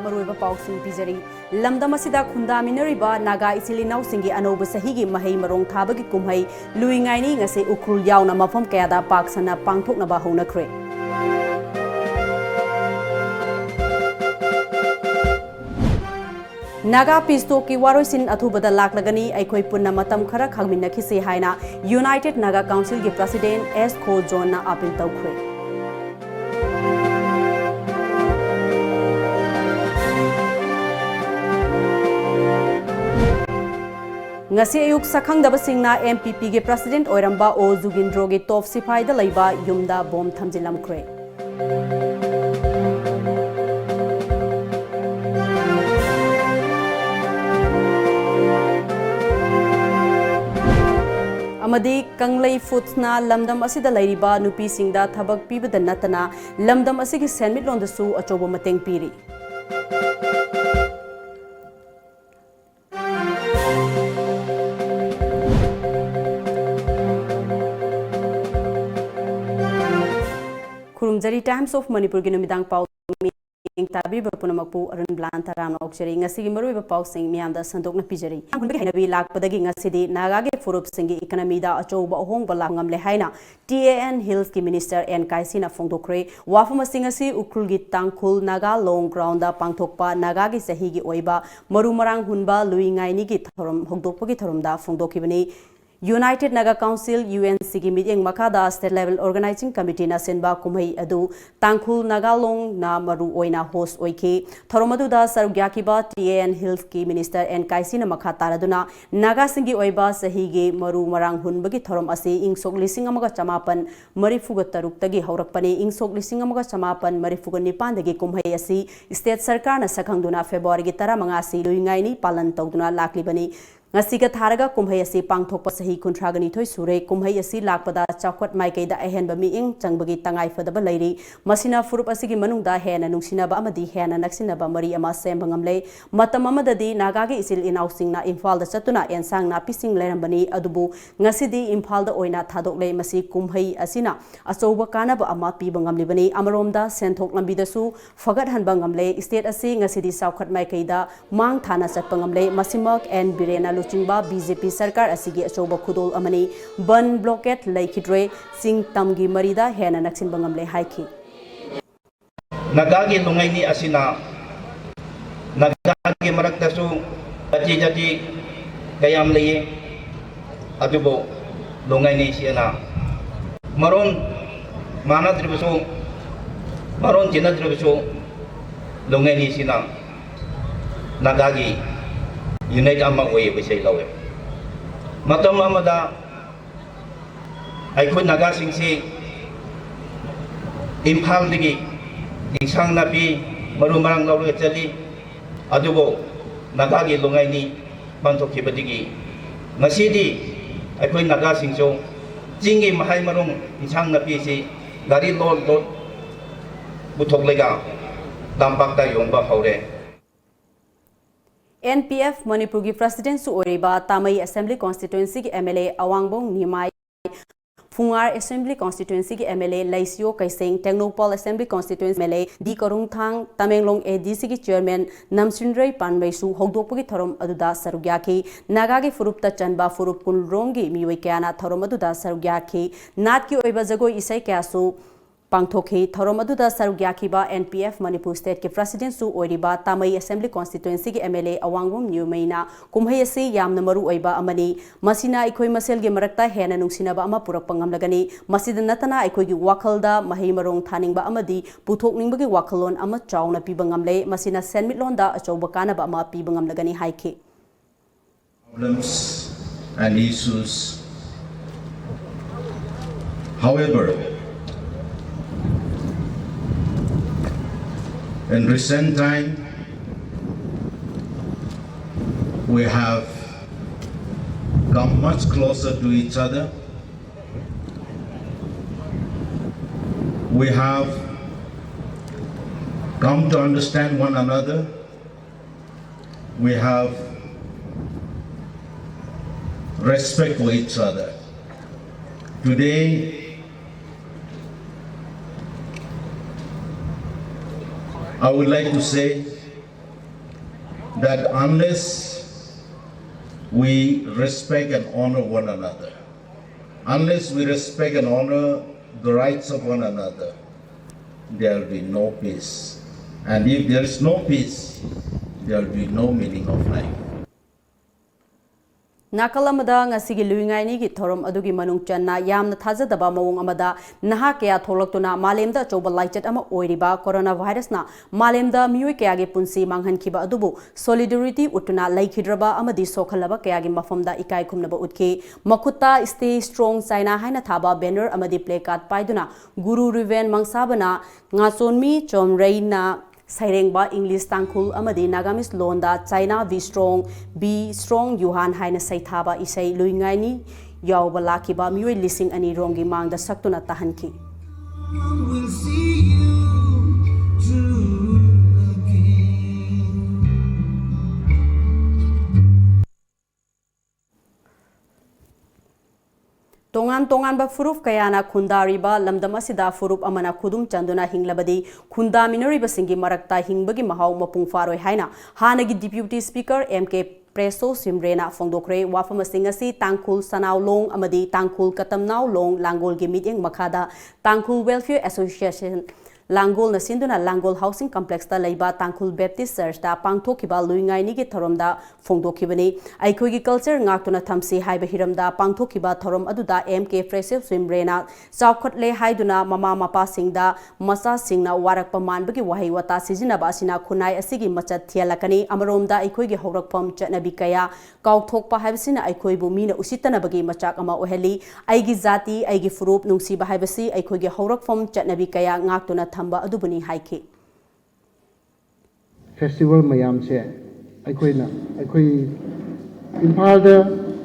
maruiba pausing pizari lamdam asida khunda minariba naga isilinaw singi anoba sahigi mahai marong thabagi kumhai luingai ni ngase ukrul yauna mafam kayada paksana pangthoknaba honakre Naga Pisto ki waroisin athubada laklagani aikoi punna matam khara khangminna khise haina United Naga Council ki President S Kho John na appeal tawkhre ngasi ayuk sakhangdaba singna MPP ge President oiramba O Jugindro ge top sipai da leiba yumda bom thamjilamkhre amadi kanglei foodsna lamdam asida lairiba nupi singda thabak pibada natana lamdam asigi senmit londasu achoba mateng piri kurumjari Times of Manipur gi numidang pau Tv Punamakpu ARUNBALA Taram Oxeri ngasi maruiba pausing miyamda sandokna pijari angkunbi hainabi lakpadagi ngasidi nagage furup singi economy da achouba ohongba langamle haina TAN Hills ki Minister N Kaisina Fongdokre wafama singasi ukrulgi tangkhul naga long ground da pangthokpa nagagi sahigi oiba marumarang hunba luingai ni gi thorom hongdokpagi thoromda fongdokibani United Naga Council UNC ki meeting makada state level organizing committee na senba kumhai adu tangkhul nagalong na maru oina host oike thoromadu da sarugyakiba TAN Hills ki Minister N Kaisina makha taraduna naga singi oiba sahige maru marang hunbagi thorom ase ingsok lising amaga chamapan marifuga taruk tagi haurakpani ingsok lising amaga chamapan marifuga nipan dagi kumhai asi state sarkar na sakhangduna February gi 15 si luingai ni palan tawduna laklibani ngasiga tharaga kumhai asi pangthokpa sahi kuntragani thoi sure kumhai asi lakpada chakwat maikaida ahenba miing changbagi tangai fadaba lairi masina furup asigi manungda hena nungsinaba amadi hena naksinaba mari ama sembangamle matam amadadi nagagi isil inausingna imphal da chatuna ensang na pising lerambani adubu ngasidi imphal da oina thadokle masi kumhai asina achouba kanaba ama pibangamlibani amaromda senthok lambidasu fagat hanbangamle state asi ngasidi saukhat maikaida mang thana chatpangamle masimak and birena Luchingba BJP Sarkar asigi achoba khudol amani ban blockade laikidre sing tamgi marida hena naksin bangamle haiki nagagi lungai ni asina nagagi maraktasu jati kayam leye adubo lungai ni siana maron mana tribuso maron jina tribuso lungai ni sina nagagi United ama way bisay lawe matam amada ay kun nagasing si imphal digi insang napi marumarang lawe chali adubo nagagi lungai ni pangthokibadigi ngasidi ay kun nagasing so jingi mahay marong insang napi si gari lol buthok lega dampakta yongba haure NPF Manipur ki President su oriba Tamai Assembly Constituency ki MLA Awangbong Nimai Fungar Assembly Constituency ki MLA Laisio Kaiseng Technopol Assembly Constituency MLA Di Karungthang Tamenglong ADC ki Chairman Namsinrei Panbaisu Hogdokpagi thorom aduda sarugyaki Nagagi Furupta Chanba Furup Kunrongi Miwai Kyana thorom aduda sarugyaki Nat ki oiba jagoi isai kyasu Pangthokhi Thoromaduda Sarugyakiba NPF Manipur State ke President su oiriba Tamai Assembly Constituency ki MLA Awangwom Nyumaina kumhai asi yamna maru oiba amani masina ikoi masel ge marakta hena nungsinaba ama purakpa ngamlagani masida natana ikoi gi wakhalda mahai marong thaningba amadi puthokningba gi wakhalon ama chauna piba ngamle masina senmitlonda achouba kanaba ama piba ngamlagani haiki problems and issues. However, in recent time, we have come much closer to each other. We have come to understand one another. We have respect for each other. Today, I would like to say that unless we respect and honor one another, unless we respect and honor the rights of one another, there will be no peace. And if there is no peace, there will be no meaning of life. Nakalamada ngasigi luingai gi thorom adugi manung channa yamna thajadaba mawong amada naha kya tholaktuna malemda choba laichet ama oiriba coronavirus na malemda mioi kya gi punsi manghan khiba adubu solidarity utuna laikhidraba amadi sokhalaba kya gi mafamda ikai khumnaba utki makutta stay strong China haina thaba banner amadi placard paiduna guru riven mangsabana ngasonmi chomreina Sairengba English Tangkhul amadi Nagamis Londa China be strong Yuhan haina saithaba isai luingai ni yawba lakiba mioi lising ani rongi mangda saktuna tahanki Tongan ba furuf kayana khundariba lamdam asida furup amana khudum chanduna hinglabadi khunda minoriba singi marakta hingbagi mahau mapung faroi haina hanagi deputy speaker MK Preso Simrena Fongdokre wafama singasi Tangkhul Sanau Long amadi Tangkhul Katamnau Long Langol gi meeting makhada Tangkhul Welfare Association Langol na sinduna Langol Housing Complex ta leiba Tangkhul Baptist Church ta pangthokiba luingai ni gi thoromda phongdokhibani aikhogi culture ngaktuna thamsi haiba hiramda pangthokiba thorom aduda MK Preso Simrena chawkhatle haiduna mama mapa singda masa singna warakpa manbagi wahai wata sijinaba asina khunai asigi machat thialakani amaromda aikhogi haurakpam chatnabi kaya kauthokpa haibsina aikhoibu mina usitanabagi machak ama oheli aigi jati aigi furup nungsiba haibasi aikhogi haurakpam chatnabi kaya ngaktuna thamba adubuni haiki festival mayam se aikhoina imphal da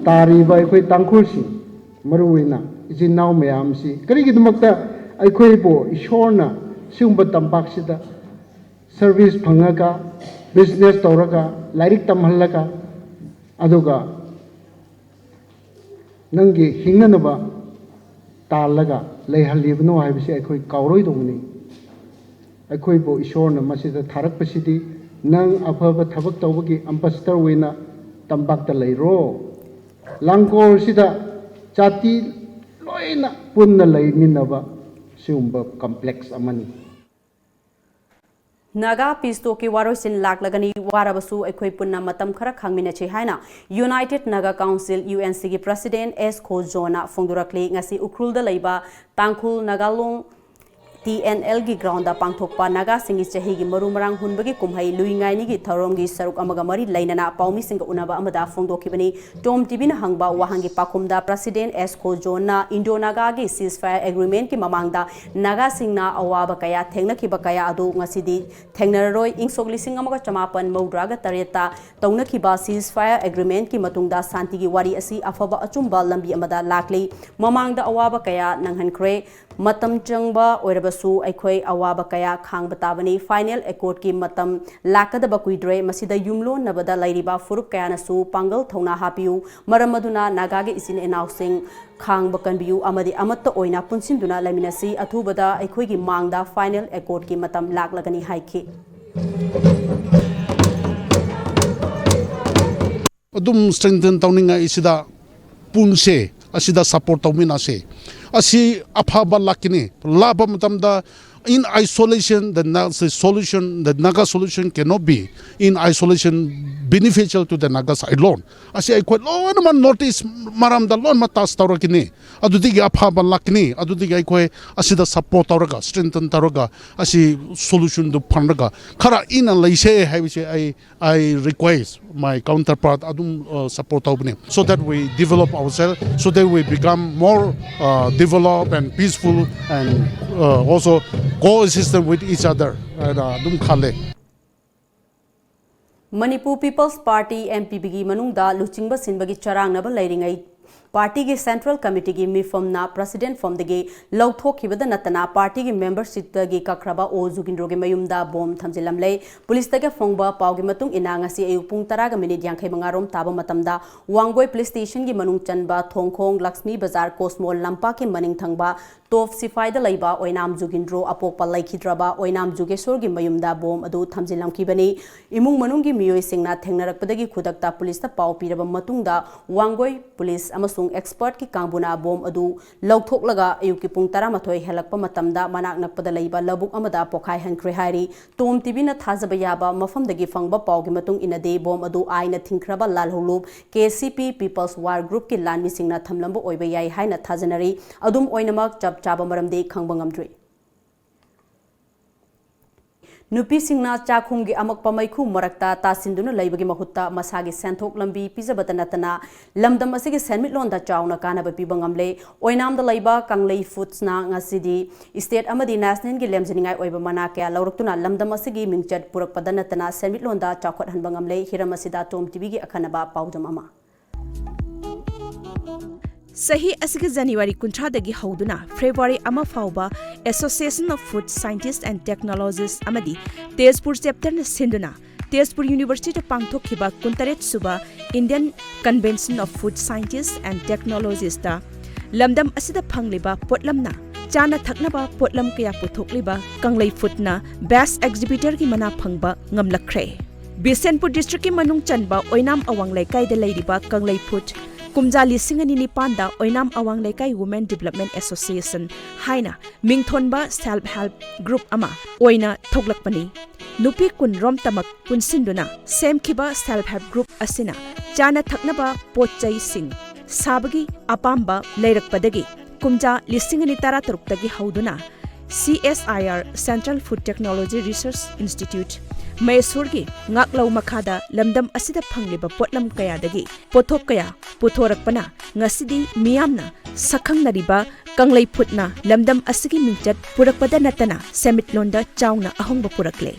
tariba aikoi tangkhul si maruina ijinau mayam si karigi dumakta aikoi bo ishorna siumba tampak sida service phangaga business tawraga lairik tamhallaga aduga nangi hinganaba talaga leihalibno haibisi aikoi kauroi dongni aikoi bo ishorna masida tharak pasidi nang afaba thabak tawbagi ambassador wena tambakta leiro langkol sida chati loina punna leiminaba siumba complex amani Naga Pisto ki warosin laklagani warabasu aikoi punna matam khara khangminachi haina United Naga Council UNC gi President S Khojona Fongdurakli ngasi ukrulda leiba Tangkhul Nagalong TNL gi ground da pangthokpa Naga singi chahi gi marumarang hunbagi kumhai luingai ni gi tharom gi saruk amaga mari lainana paumi singa unaba amada fongdokhibani TOMTV na hangba wahangi pakumda President S Khojona Indo Naga gi ceasefire agreement ki mamangda Naga singna awaba kaya thengna khiba kaya adu ngasidi thengnaroi ingsok lising amaga chamapan maudraga tareta tawna khiba ceasefire agreement ki matungda santi gi wari asi afaba achumba lambi amada lakli mamangda awaba kaya nanghankhre matam changba oirabasu aikoi awaba kaya khangba tabani final accord ki matam lakadaba kuidre masida yumlo nabada lairiba furup kaya nasu pangal thona hapiu maramaduna Naga ge isin announcing khangba kanbiu amadi amatta oina punsinduna laminasi athubada aikoi gi mangda final accord ki matam laklagani haiki adum strengthen tawninga isida punse asida support tawmina se asi afaba lakini laba matamda in isolation the Naga solution cannot be in isolation beneficial to the Nagas alone asi ai ko lon man notice maram da lon matas tawrakini adudigi afaba lakini adudigi ai ko asida support tawraga strengthen tawraga asi solution do phanraga khara in laise haibise I request my counterpart adum support tawbne so that we develop ourselves so that we become more developed and peaceful and also coexistent with each other adum khale Manipur People's Party MPB gi manungda luchingba sinbagi charang naba lairingai party की central committee की मिफमना president फॉर्मदगी लौथोखिबदा नतना party की membership की कखरबा ओ जुगिंद्रो के मयुमदा बोम थमजिलमले police तक फोंगबा पाव की मतुंग इना ngasi ayuk pung 10 minute 55 taba matamda Wangoi police station की मनुंग चनबा थोंगखोंग लक्ष्मी बाजार कोस्मोल लंपा के मनिंग थंगबा तोफ सिफाइदा लैबा ओइनाम जुगिंद्रो अपोकपा लैखिद्रबा ओइनाम जुगेश्वर की मयुमदा बोम अदु थमजिलमखिबनी इमुंग मनुंग की मियोय सिंगना थेंगनरकपदगी खुदकता पुलिस ता पाव पीरबा मतुंगदा वांगोय पुलिस अमसुंग एक्सपर्ट की कांगबुना बोम अदु लौथोकलगा अयुक की पुंग 12 हेलकपा मतमदा मनाक नकपदा लैबा लबुक अमदा पोखाय हनख्रे हारी टोम टीवी न थाजबा याबा मफमदगी फंगबा पाव की मतुंग इनदे बोम अदु आइना थिंख्रबा लालहुलुब केसीपी पीपल्स वार ग्रुप की लानमी सिंगना थमलंबो ओइबा याय हाइना थाजनरी अदुम ओइनमक चप चाबा मरमदे खंगबा ngamdri नुपी सिंगना चाखुम की अमक पमैखु मरक्ता तासिंदुना लैबगी महुत्ता मसागी सेंथोक लंबी पिजबता नतना लमदम असिगी सेनमिटलोंदा चाउना कानबा पिबा ngamle ओइनामदा लैबा कांगलै फूड्सना ngасidi स्टेट अमदी नेशनल की लेमजनिंगाय ओइबा मना क्या लौरक्तुना लमदम असिगी मिंगचट पुरकपदा नतना सेनमिटलोंदा चाखोट हनबा ngamle हिरम असिदा टोम टीवी की अखनबा पाउदम अमा सही असगे जनवरी 19 दगी हौदुना फेब्रुआरी अमा फाउबा association of food scientist and technologist अमदी तेजपुर चैप्टर न सिंधुना तेजपुर यूनिवर्सिटी पांगथोखिबा 19 सुबा Indian convention of food scientist and technologist लमदम असिदा फंगलिबा पोटलमना चाना थकनबा पोटलम कया पुथोकलिबा कंगलै फूडना बेस्ट एग्जिबिटर की मना फंगबा ngamlakre बिसेनपुर डिस्ट्रिक्ट की मनुंग चनबा ओइनाम अवांग लैकाइदा लैरिबा कंगलै फूड कुमजा लिसिंग अनि निपानदा ओइनाम अवांग लैकाई वुमेन डेवलपमेंट एसोसिएशन हाइना मिंगथोनबा सेल्फ हेल्प ग्रुप अमा ओइना थोगलकपनी नुपी कुन रोम तमक पुनसिंदुना सेमखिबा सेल्फ हेल्प ग्रुप असिना चाना थकनबा पोचै सिंग साबगी अपाम्बा लैरकपदगी कुमजा लिसिंग अनि 13 तगी हौदुना CSIR central food technology research institute Mysore की ngaklau makada lamdam asida phangliba potlam kaya dagi pothok kaya puthorakpana ngasidi miyamna sakhangnariba kanglai phutna lamdam asigi mingchat purakpada natana semitlonda chauna ahongba purakle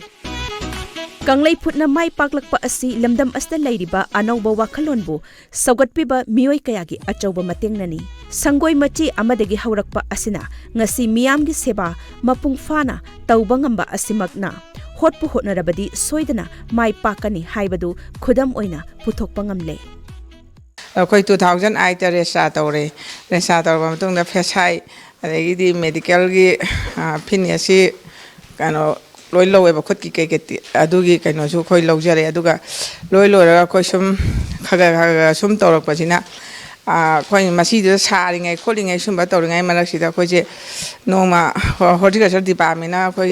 kanglai phutna mai paklakpa asi lamdam asta lairiba anauba wakhalonbu saugatpiba miyoi kaya gi achauba matengnani sangoi machi amadagi haurakpa asina ngasi miyamgi seba mapung fana tauba ngamba asimakna hotpu hotnarabadi soidana mai pakani haibadu khudam oina puthokpa ngamle अखोई 2008 ता रेसा तौरे रेसा तौरबा मतुंगदा facie अदगी medical की फिनियसी कानो लोय लोवेबा खुदकी केकेति अदुगी काइनोसु खोई लौजरे अदुगा लोय लोयरा खोई सुम खगा खगा सुम तौरकपसिना खोई मसीद सारिङै खोलिङै सुम तौरिङै मरकसिदा खोइजे नोमा horticulture डिपार्टमेन्टना खोई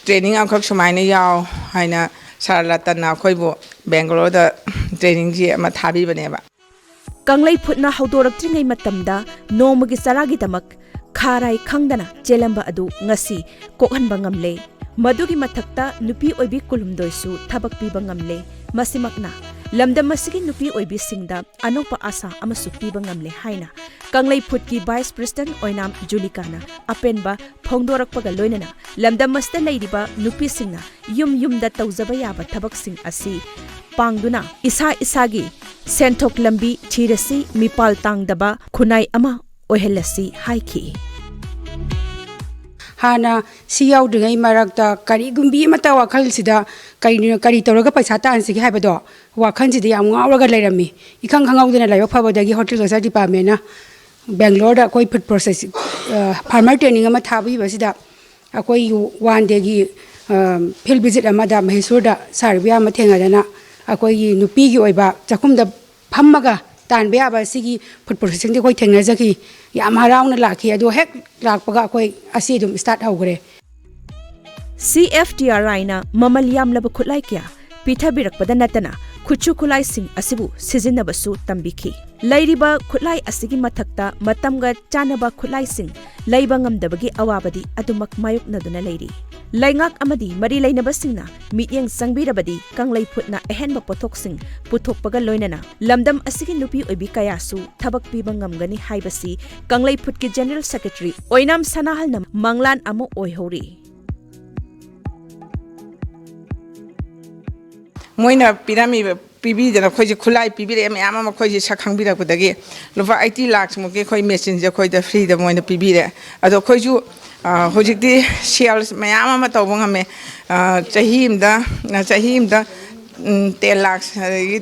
ट्रेनिंग अखक सुमाइना याव हाइना सारलतना खोइबो बेंगलोर ट्रेनिंग जी अमा थाबीबनेबा कंगलै फुटना हौदोरक्त्रिङै मतमदा नोमगी चरागी दमक खाराई खंगदना चेलंबा अदु ngasi kokhanba ngamle मधुगी मथक्ता नुपी ओइबी कुलुमदोइसु थबक पीबा ngamle मसिमकना लमदम मसिगी नुपी ओइबी सिंगदा अनोपा आशा अमसु पीबा ngamle हाइना कंगलै फुटकी वाइस प्रेसिडेंट ओइनाम जुलिकाना अपेनबा फोंदोरकपगा लोइनना लमदम मस्ता लैरिबा नुपी सिंगना युम युमदा तौजबा याबा थबक सिंग असि पांगदुना इसा इसागी सेंथोक लंबी थिरसी मिपाल तांगदबा खुनाई अमा ओहेलसी हाइखी हाना सियाउद्रिङै मरक्ता करिगुम्बी अमता वाखलसिदा करि तौरगा पैसा तानसिगी हाइबदो वाखलसिदा याम ngawraga lairami इखंग खंगाउदना लाइबा फबदगी हॉर्टिकल्चर डिपार्टमेन्टना बेंगलोर दा कोई फूड प्रोसेसिंग फार्मर ट्रेनिंग अमा थाबीबसिदा अकोई वन डे की फील्ड विजिट अमदा मैसूरदा सारबिया अमा थेंगदना अकोई नुपीगी ओइबा चखुमदा फम्मगा तानबे याबा सिगी फूड प्रोसेसिंग दे कोई थेंगनजकी याम हराउना लाखी अदो हेक लाकपगा कोई असी दुम स्टार्ट होगरे CFTRI ना ममल यामलब खुलाई क्या पीठा बिरकपदा नतना खुचु खुलाई सिंग असिबु सिजिनबसु तंबिखी लैरिबा खुलाई असिगी मथक्ता मतमगा चानबा खुलाई सिंग लैबा ngamdabagi awabadi adumak mayoknaduna leiri laingak amadi mari leinabasingna mityeng sangbirabadi kanglai phutna ehenba pothok sing puthokpaga loinana lamdam asigi nupi oibi kayasu thabak piba ngamgani haibasi kanglai phutki general secretary oinam sanahalna manglan amo oihori मोइना पिरामी पीबीदना अखोइजे खुलाई पीबीरे मैम अमा अखोइजे सखंबिरकदगी लुपा 80 लाख मुके अखोइ मेसिन जे अखोइदा फ्री द मोइना पीबीरे अदो अखोइजु होजिकदी सेल्स मैम अमा तौबो ngame चाही इमदा 10 लाख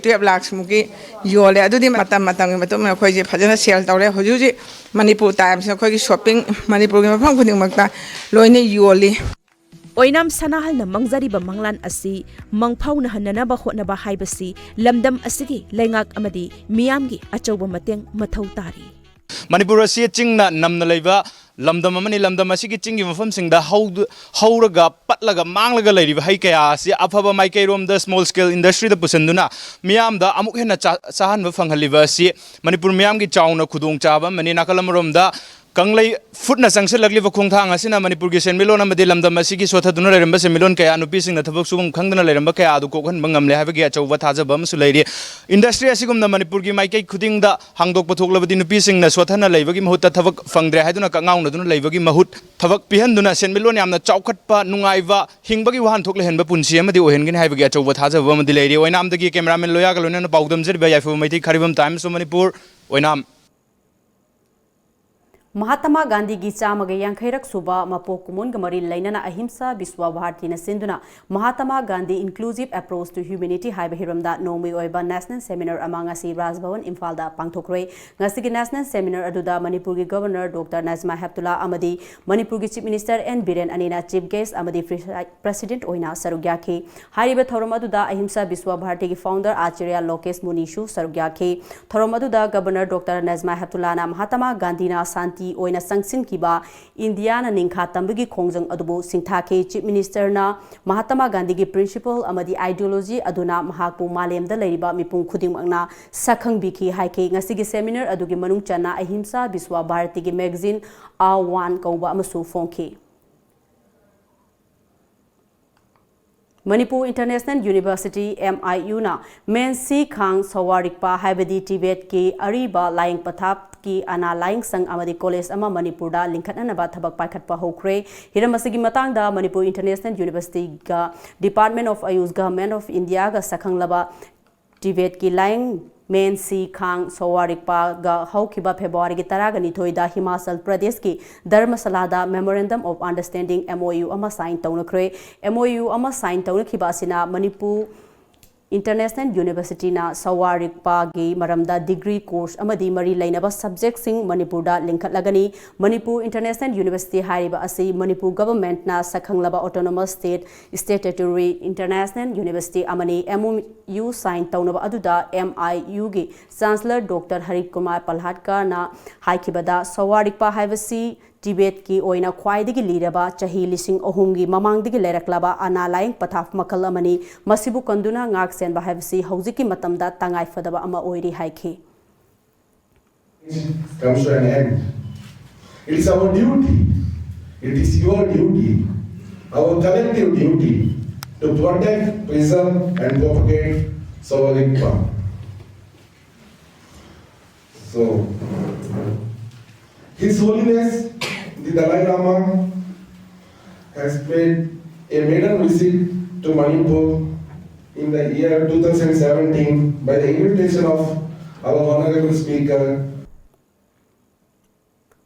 12 लाख मुके योले अदुदी मतम मतम मतम अखोइजे फजना सेल तौरे होजुजी मणिपुर टाइम्स अखोइगी शॉपिंग मणिपुर के मफम खुदिंगमक्ता लोइने योली ओइनाम सनाहलना मंगजरिबा मंगलान असि मंगफाउना हन्ननबा होटनबा हाइबसी लमदम असिगी लेंगाक अमदी मियामगी अचौबा मतेंग मथौ तारी मणिपुर असी चिंगना नमना लेबा लमदम अमनी लमदम असिगी चिंगी मफम सिंगदा हौरगा पटलगा मांगलगा लेरिबा है कया असि अफबा माइकैरोम द स्मॉल स्केल इंडस्ट्री द पुसंदुना मियामदा अमुक हेना चाहनबा फंगहलिबा असि मणिपुर मियामगी चाउना खुदोंग चाबा मनि नाकलमरोमदा कंगलै फुटना संगसलगलिबा खोंथांग असिना मणिपुर के सेनमिलोन अमदि लमदम असिगी सोथदुना लेरंबा सेनमिलोन कया नुपिसिंगना थबक सुबुं खंगदना लेरंबा कया अदु कोखन बंगमले हाबगी अचौबा थाजबा अमसु लेरि इंडस्ट्री असिगुमना मणिपुर की माइकै खुदिंगदा हांगदोक पथोकलबदि नुपिसिंगना सोथना लेबगी महुत थबक फंगद्रे हाइदुना कंगाउनदुना लेबगी महुत थबक पिहनदुना सेनमिलोन यामना चौखटपा नुंगाइबा हिंबगी वाहन थोकले हेनबा पुंसी अमदि ओहेनगिन हाइबगी अचौबा थाजबा अमदि लेरि ओइनामदगी कैमरामैन लोयागा लोनना पाउदम जरिबा याइफु मैथि खरिबम टाइम्स मणिपुर ओइनाम महात्मा गांधी की चामग यांखैरक सुबा मपो कुमुन गमरी लेनना अहिंसा विश्व भारती न सिंधुना Mahatma Gandhi inclusive approach to humanity हाइब हिरमदा नोमी ओइबा नेशनल सेमिनार अमांगसी राजभवन इम्फालदा पांगथोक्रोय ngasi नेशनल सेमिनार अदुदा मणिपुर की गवर्नर डॉक्टर नाजमा हेप्तुल्ला अमदी मणिपुर की चीफ मिनिस्टर एन बीरेन अनिना चीफ गेस्ट अमदी प्रेसिडेंट ओइना सरुग्याखी हारिबा थौरम अदुदा अहिंसा विश्व भारती की फाउंडर आचार्य लोकेश मुनिशु सरुग्याखी थौरम अदुदा गवर्नर डॉक्टर नाजमा हेप्तुल्ला ना महात्मा गांधी ना शांति ओइना संगसिन किबा इंडिया ना निंखा तंबगी खोंजंग अदुबो सिंथाके चीफ मिनिस्टर ना महात्मा गांधी की प्रिंसिपल अमदी आइडियोलॉजी अदुना महाकु मालेमदा लेरिबा मिपुंग खुदिंगमंगना सखंग बिखी हाइके ngasi gi seminar adugi manung chana ahimsa biswa bharati gi magazine A1 kauba amasu phongki Manipur international university MIU ना मेन सी खांग सवारिकपा हाइबदी टिबेट की अरीबा लाइंग पथाप की अना लाइंग संग अमदी कॉलेज अमा मणिपुर दा लिंखननबा थबक पाइखटपा होख्रे हिरम असगी मतंग दा मणिपुर इंटरनेशनल यूनिवर्सिटी गा department of Ayush government of India गा सखंगलबा टिबेट की लाइंग मेन सी खांग सवारिकपा गा हौखिबा फेब्रुवारी की तरागनिथोइदा हिमाचल प्रदेश की धर्मशालादा मेमोरेंडम ऑफ अंडरस्टैंडिंग MOU अमा साइन तौनख्रे MOU अमा साइन तौनखिबा असिना मणिपुर इंटरनेशनल यूनिवर्सिटी ना सवारिकपा गी मरमदा डिग्री कोर्स अमदी मरी लेनबा सब्जेक्ट सिंग मणिपुर दा लिंखलगनी मणिपुर इंटरनेशनल यूनिवर्सिटी हारिबा असि मणिपुर गवर्नमेंट ना सखंगलबा autonomous state statutory international university अमनी MOU साइन तौनबा अदुदा MIU गी चांसलर डॉक्टर हरित कुमार पल्हाटकर ना हाइखिबदा सवारिकपा हाइबसी टिबेट की ओइना ख्वाइदगी लीरबा चाही लिसिंग अहुमगी ममांगदगी लेरक्लाबा अना लाइंग पथाफ मखल अमनी मसिबु कंदुना ngak sen ba habsi hौजिकी मतमदा तंगाई फदबा अमा ओइरी हाइखे comes to an end. It is our duty, it is your duty, our collective duty to protect, preserve and propagate Sawalikpa. So, His Holiness the Dalai Lama has paid a maiden visit to Manipur in the year 2017 by the invitation of our Honorable Speaker.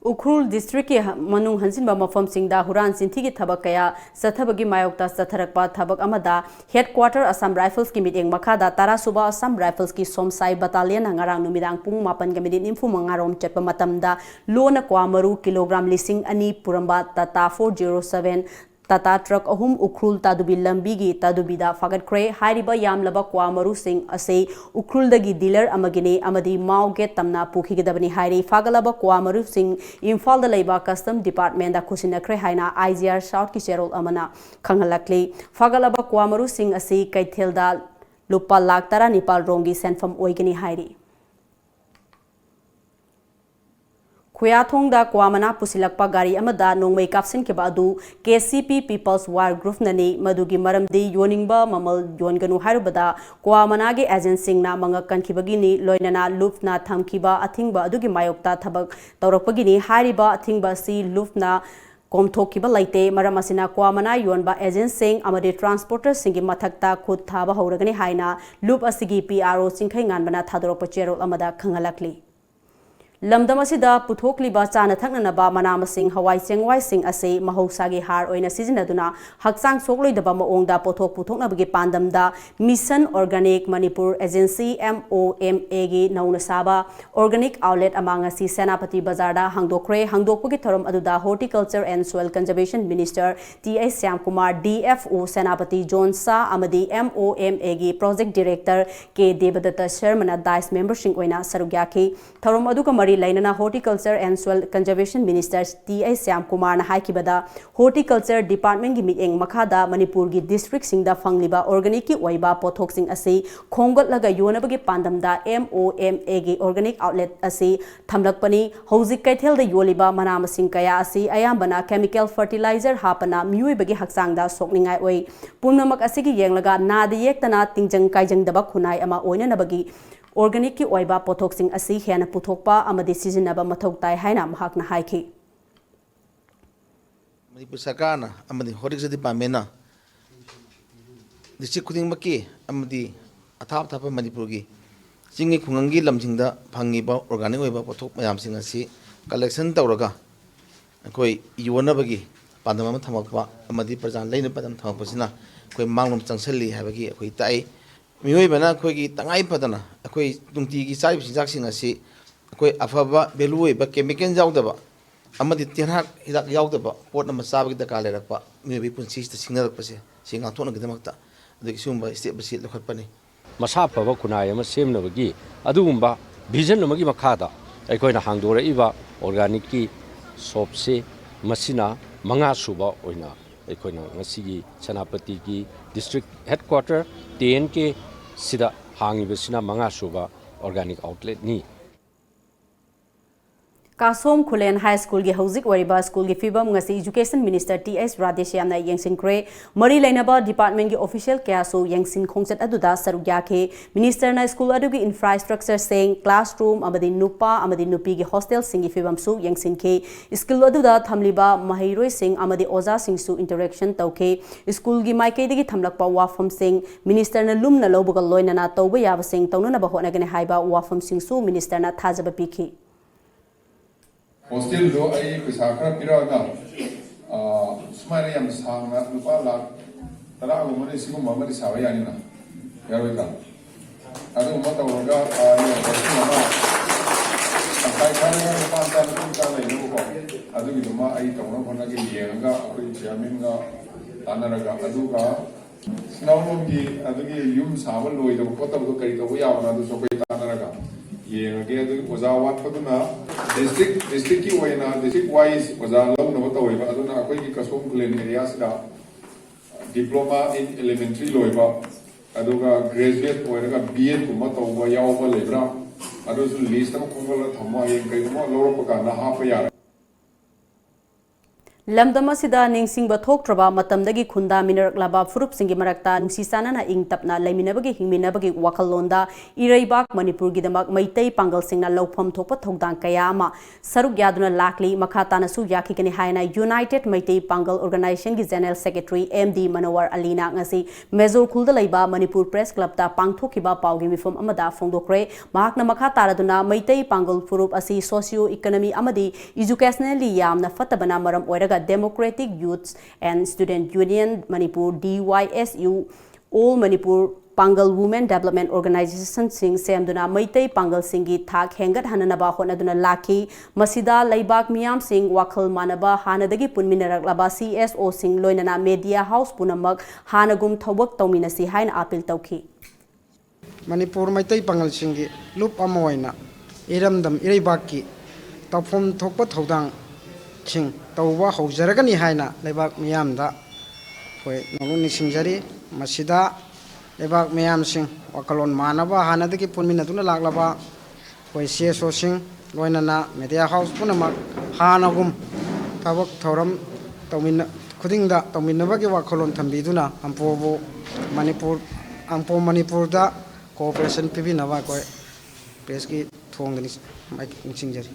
Ukhrul district के मनुंग हंसिनबा मफम सिंगदा हुरान सिंथी की थबक कया सथबगी मायोक्ता सथरकपा थबक अमदा headquarter Assam rifles की meeting मखादा तारा सुबा Assam rifles की सोमसाई battalion नंगारांग नुमिदांग पुंग मापन के minute निफु मंगारोम Chatap मतमदा loan क्वामरु kilogram लिसिंग अनि पुरंबा Tata 407 Tata truck अहुम Ukhrul तादुबी लंबीगी तादुबीदा फागटख्रे हारिबा यामलबा क्वामरु Singh असे उखरुलदगी डीलर अमगिने अमदी माउगे तमना पुखिगदबनी हाइरी फागलबा क्वामरु सिंह इम्फालदा लेबा कस्टम डिपार्टमेंट दा खुसिनख्रे हाइना IGR साउथ की शेरोल अमना खंगलक्ले फागलबा क्वामरु सिंह असे कैथेलदा लुपा लाख 19 रोंगी सेंफम ओइगनी हाइरी खुयाथोंगदा क्वामना पुसिलकपा गाड़ी अमदा नोंगमै कापसिन के बादू KCP पीपल्स वार ग्रुप ननी मदुगी मरमदी योनिंगबा ममल योनगनु हारुबदा क्वामना गे एजेंट सिंगना मंग कनखिबगिनी लोइनना लुफना थमखिबा अथिंगबा अदुगी मायोक्ता थबक तौरकपगिनी हारिबा अथिंगबा सी लुफना ꯀꯣꯝꯊꯣꯛꯈꯤꯕ ꯂꯩꯇꯦ ꯃꯔꯝ ꯑꯁꯤꯅ ꯀ꯭ꯋꯥ ꯃꯅꯥ ꯌꯣꯟꯕ ꯑꯦꯖꯦꯟꯁꯤꯡ ꯑꯃꯗꯤ ꯇ꯭ꯔꯥꯟꯁꯄꯣꯔꯇꯔꯁꯤꯡꯒꯤ ꯃꯊꯛꯇ ꯈꯨꯠ ꯊꯥꯕ ꯍꯧꯔꯒꯅꯤ ꯍꯥꯏꯅ ꯂꯨꯞ ꯑꯁꯤꯒꯤ PRO ꯆꯤꯡꯈꯩ ꯉꯥꯟꯕꯅ ꯊꯥꯗꯣꯔꯛꯄ ꯆꯦꯔꯣꯜ ꯑꯃꯗ ꯈꯪꯍꯜꯂꯛꯂꯤ ꯂꯝꯗꯝ ꯑꯁꯤꯗ ꯄꯨꯊꯣꯛꯂꯤꯕ ꯆꯥꯅ ꯊꯛꯅꯅꯕ ꯃꯅꯥ ꯃꯁꯤꯡ ꯍꯋꯥꯏ ꯆꯦꯡꯋꯥꯏꯁꯤꯡ ꯑꯁꯤ ꯃꯍꯧꯁꯥꯒꯤ ꯍꯥꯔ ꯑꯣꯏꯅ ꯁꯤꯖꯤꯟꯅꯗꯨꯅ ꯍꯛꯆꯥꯡ ꯁꯣꯛꯂꯣꯏꯗꯕ ꯃꯑꯣꯡꯗ ꯄꯣꯠꯊꯣꯛ ꯄꯨꯊꯣꯛꯅꯕꯒꯤ ꯄꯥꯟꯗꯝꯗ mission organic Manipur agency MOMA ꯒꯤ ꯅꯧꯅ ꯁꯥꯕ ꯑꯣꯔꯒꯥꯅꯤꯛ ꯑꯥꯎꯠꯂꯦꯠ ꯑꯃ ꯉꯁꯤ ꯁꯦꯅꯥꯄꯇꯤ ꯕꯖꯥꯔꯗ ꯍꯥꯡꯗꯣꯛꯈ꯭ꯔꯦ ꯍꯥꯡꯗꯣꯛꯄꯒꯤ ꯊꯧꯔꯝ ꯑꯗꯨꯗ horticulture and soil conservation minister TA Shyamkumar DFO Senapati zone ꯁꯥ ꯑꯃꯗꯤ MOMA ꯒꯤ ꯄ꯭ꯔꯣꯖꯦꯛ ꯗꯤꯔꯦꯛꯇꯔ K ꯗꯦꯕꯗꯠꯇ ꯁꯔꯃꯅ ꯗꯥꯏꯁ ꯃꯦꯝꯕꯔꯁꯤꯡ ꯑꯣꯏꯅ ꯁꯔꯨꯛ ꯌꯥꯈꯤ ꯊꯧꯔꯝ ꯑꯗꯨꯒ ꯃꯔꯤ ꯂꯩꯅꯅ horticulture and soil conservation minister TA ꯁ꯭ꯌꯥꯝꯀꯨꯃꯥꯔꯅ ꯍꯥꯏꯈꯤꯕꯗ ꯍꯣꯔꯇꯤꯀꯜꯆꯔ ꯗꯤꯄꯥꯔꯠꯃꯦꯟꯠꯒꯤ ꯃꯤꯠꯌꯦꯡ ꯃꯈꯥꯗ ꯃꯅꯤꯄꯨꯔꯒꯤ ꯗꯤꯁꯇ꯭ꯔꯤꯛꯁꯤꯡꯗ ꯐꯪꯂꯤꯕ ꯑꯣꯔꯒꯥꯅꯤꯛꯀꯤ ꯑꯣꯏꯕ ꯄꯣꯠꯊꯣꯛꯁꯤꯡ ꯑꯁꯤ ꯈꯣꯝꯒꯠꯂꯒ ꯌꯣꯟꯅꯕꯒꯤ ꯄꯥꯟꯗꯝꯗ MOMA ꯒꯤ ꯑꯣꯔꯒꯥꯅꯤꯛ ꯑꯥꯎꯠꯂꯦꯠ ꯑꯁꯤ ꯊꯝꯂꯛꯄꯅꯤ ꯍꯧꯖꯤꯛ ꯀꯩꯊꯦꯜꯗ ꯌꯣꯜꯂꯤꯕ ꯃꯅꯥ ꯃꯁꯤꯡ ꯀꯌꯥ ꯑꯁꯤ ꯑꯌꯥꯝꯕꯅ ꯀꯦꯃꯤꯀꯦꯜ ꯐꯔꯇꯤꯂꯥꯏꯖꯔ ꯍꯥꯞꯄꯅ ꯃꯤꯑꯣꯏꯕꯒꯤ ꯍꯛꯆꯥꯡꯗ ꯁꯣꯛꯅꯤꯡꯉꯥꯏ ꯑꯣꯏ ꯄꯨꯝꯅꯃꯛ ꯑꯁꯤꯒꯤ ꯌꯦꯡꯂꯒ ꯅꯥꯗ ꯌꯦꯛꯇꯅ ꯇꯤꯡꯖꯪ ꯀꯥꯏꯖꯪꯗꯕ ꯈꯨꯟꯅꯥꯏ ꯑꯃ ꯑꯣꯏꯅꯅꯕꯒꯤ organic ki oiba pothok sing asi hena puthokpa amadi sizinaba mathok tai haina mahakna haiki Manipur Sarkarna amadi Horticulture Department na district khuding maki amadi athap thapa Manipur gi singi khungangi lamjingda phangiba organic oiba pothok mayam sing asi collection tawraga akoi yonabagi pandam ama thamakpa amadi prajan leina padam thamakpasina akoi manglom changsalli habagi akoi tai mioi bana akoi gi tangai padana akoi tungti gi chai sinjak sing asi akoi afaba value oiba chemical jawdaba amadi tirak hidak yawdaba pot nama sabagi da kalerakpa mioi punsi sta singnarakpase singa thona gidamakta adagi sumba step basi lokhatpani masa phaba kunai ama semnabagi adugumba vision amagi makhada aikoina hangdora iba organic ki shop se masina manga suba oina aikoina ngasigi Senapati ki district headquarter 10 ke sida hangibasina manga suba organic outlet ni Kasom Kulen High School gi Hauzik Wariba School gi Fibam ngasi Education Minister TS Radeshya na yengsin kre Mari Lainaba Department gi official kya so yengsin khongset aduda sarugya ke Minister na school adu gi infrastructure sing classroom amadi nupa amadi nupi gi hostel sing gi Fibam su yengsin ke school aduda thamliba mahiroi sing amadi oza sing su interaction tauke school gi maike digi thamlakpa wafam sing Minister na lumna lobuga loina na tawba yaba sing tawna na ba hona gane haiba wafam sing su Minister na thajaba pikhi Hostel do ai pisakra piraga sumare yam sangna lupa la tara agumani sigu mamari sawayani na yarweka adu mata orga ya mama kai kai pa ta ku ta le no ko adu gi ma ai tawna khona gi yenga akoi chairman ga tanaraga adu ga snawlom gi adu gi yum sawa loi do ko ta bu kari to ya na adu so kai tanaraga yenga adu oza wat paduna district ki oina district wise oza long no to oiba aduna akoi ki Kasom Kulen area sida diploma in elementary loiba aduga graduate oinaga BA kuma to wa yawa lebra adu su list am khongala thamma yen kai mo loro ka na ha pa yara Lamdama sida ningsing ba thoktraba matamdagi khunda minaraklaba furup singi marakta nungsi sanana ing tapna laiminabagi hingminabagi wakhallonda Iraibak Manipur gidamak maitai pangal singna lawpham thokpa thogdang kaya ama saruk yaduna lakli makhatana su yakhikani haina United Maitai Pangal Organization gi General Secretary MD Manowar Alina ngasi Mezor khulda laiba Manipur Press Club ta pangthokiba pawgi mifam amada phongdokre mahakna makhataraduna maitai pangal furup asi socio economy amadi educationally yamna fatabana maram oiraga Democratic Youths and Student Union Manipur DYSU All Manipur Pangal Women Development Organization sing semduna maitai pangal singi thak hengat hananaba honaduna laki masida laibak miyam sing wakhal manaba hanadagi punminaraklaba CSO sing loinana media house punamak hanagum thobak tawminasi haina apil tawki Manipur maitai pangal singi lup amoina iramdam iraibaki tawphom thokpa thodang sing tawba haujaragani haina lebak miyamda koi nolu nisingjari masida lebak miyam sing wakalon manaba hanadagi punminaduna laklaba koi CSO sing loinana media house punamak hanagum tabak thoram tawminna khudingda tawminnabagi wakalon thambiduna ampobo Manipur da cooperation pibinaba koi peski thongdani nisingjari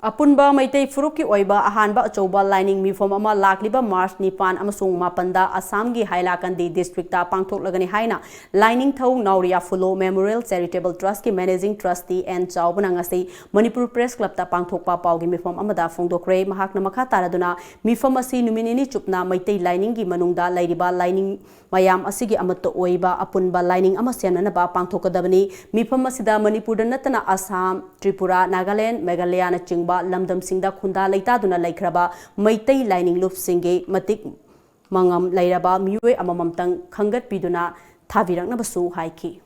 Apunba Maitei Furuki Oiba Ahanba Achoba Lining Mifom Ama Lakliba March Nipan Amasung Mapanda Assamgi Hailakandi District Pangtok Lagani Haina Lining Thau Nauria Fulo Memorial Charitable Trust ki Managing Trustee and Chaubanangasi Manipur Press Club ta Pangtok Pa Paugi Mifom Amada Fongdokre Mahakna Makha Taraduna Mifom Asi Numinini Chupna Maitei Lining gi Manungda Lairiba Lining Mayam Asigi Amato Oiba Apunba Lining Amasyana Naba Pangtokadabani Mifom Asida Manipur Natana Assam Tripura Nagaland Meghalaya na Chingba Lamdam Singda Khunda Leitaduna Laikraba Maitei Lining Loop Singe Matik Mangam Lairaba Mue Amamamtang Khangat Piduna Thavirangnabasu Haiki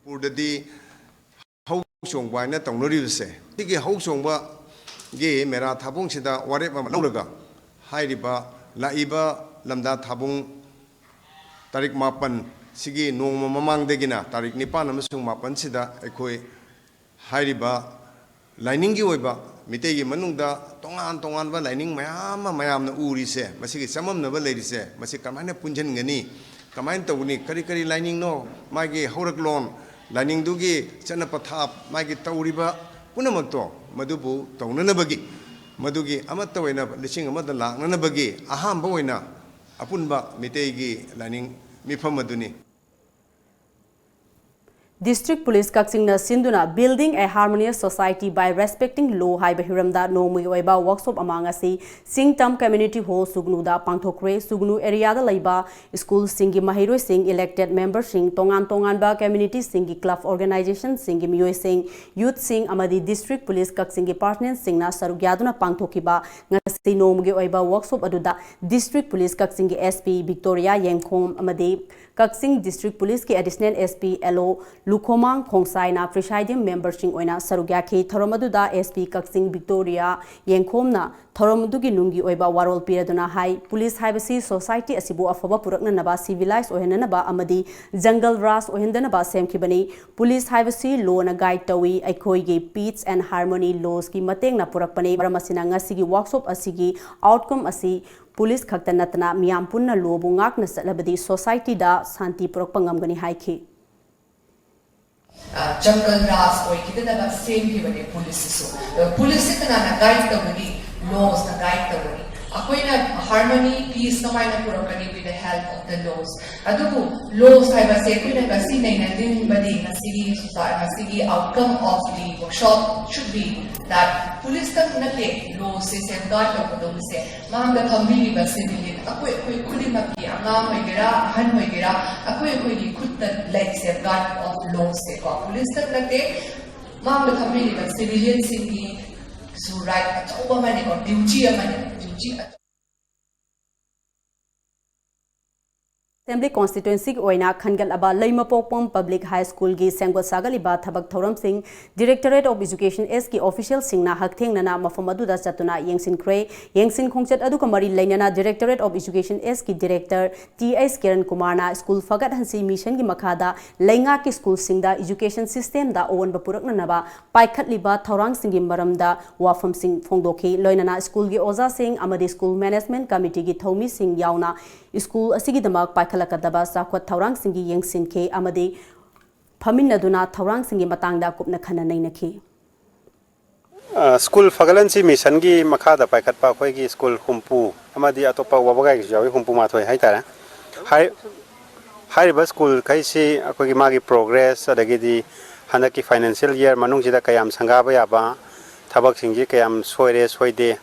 Purdadi Hausongba na Tongribse Tigi Hausongba Ge Mera Tabung Sida Wareba Lauraga Hairiba Laiba Lamda Tabung Tarik Mapan Sigi Noma Mamang Degina Tarik Nipan Amasung Mapan Sida Ekoi Hairiba Lining Oiba Mitegi Manunda Tongan ba lining mayam na uri se masigi samam na ba lady se masig kamana punjan gani kamain tawni kari lining no magi horak lon lining dugi chana pathap magi tawriba punamakto madubu tawna na bagi madugi amat tawena lising amad la na bagi aham ba oina apunba mitegi lining mifam maduni District Police Kaksingna Sinduna Building a Harmonious Society by Respecting Law Haiba Hiramda Nomi Oiba Workshop Amangasi Singtam Community Hall Sugnuda Pangthokre Sugnu area da Laiba School Singi Mahiro Sing elected member Sing Tongan ba community Singi club organization Singi Miyoi Sing Youth Sing Amadi District Police Kaksingi partner Singna Sarugyaduna Pangthokiba ngasi Nomi Oiba Workshop aduda District Police Kaksingi SP Victoria Yengkhom Amadi Kaksing District Police ki Additional SP LO Lukomang Khongsaina presiding member Sing Oina Sarugyaki Thoromaduda SP Kaksing Victoria Yengkhomna Thoromadugi Nungi Oiba Warol Piraduna Hai Police Haibasi Society Asibu Afaba Purakna Naba Civilized Ohenanaba Amadi Jungle Ras Ohendanaba Semkibani Police Haibasi Law na Guide Tawi Aikoigi Peace and Harmony Laws ki Mateng na Purakpani Baramasina Ngasigi Workshop Asigi Outcome Asi Police Khakta Natana Miyam Punna Lobu Ngakna Satlabadi Society da Santi Purakpangam Gani Haiki Jungle Ras or Kidana same given police so police na guide the laws na guide the Akoina harmony, peace, no matter with the help of the laws. Adubu laws I was saying that the outcome of the workshop should be that police can laws is safeguard of the say. Manga Kambi was civilian, couldn't appear, Mamagera, Hanwagera, Akoy could like safeguard of laws. Police can Manga Kambi was civilian singing. So right, over money or duty duty. Assembly constituency oina khangal aba Laimapokpom Public High School gi Sengot Sagaliba Thabak Thoram Singh Directorate of Education S ki official singna haktheng nana mafam aduda chatuna yengsin kre yengsin khongchat adu kamari lainana Directorate of Education S ki Director T.S. Kiran Kumar na school fagat hansi mission gi makhada lainga ki school singda education system da owan bapurak naba paikhat liba thorang singi maramda wafam sing phongdoki loinana school gi oza sing amadi school management committee gi thomi sing yauna school asigi damak Kalakadaba Sakwat Taurang Singi Yang Sinke Amadi Paminaduna Taurang Singi Matanga Kupna Kana Nainaki School Fagalansi Mission gi Makada Paikat Pakwegi School Humpu Amadi Atopa Wabagai Jawi Humpu Matoi Haitara Hariba School Kaisi Akogi Magi Progress Adagidi Hanaki Financial Year Manungsida Kayam Sangaba Yaba Tabak Singi Kayam Soire Soide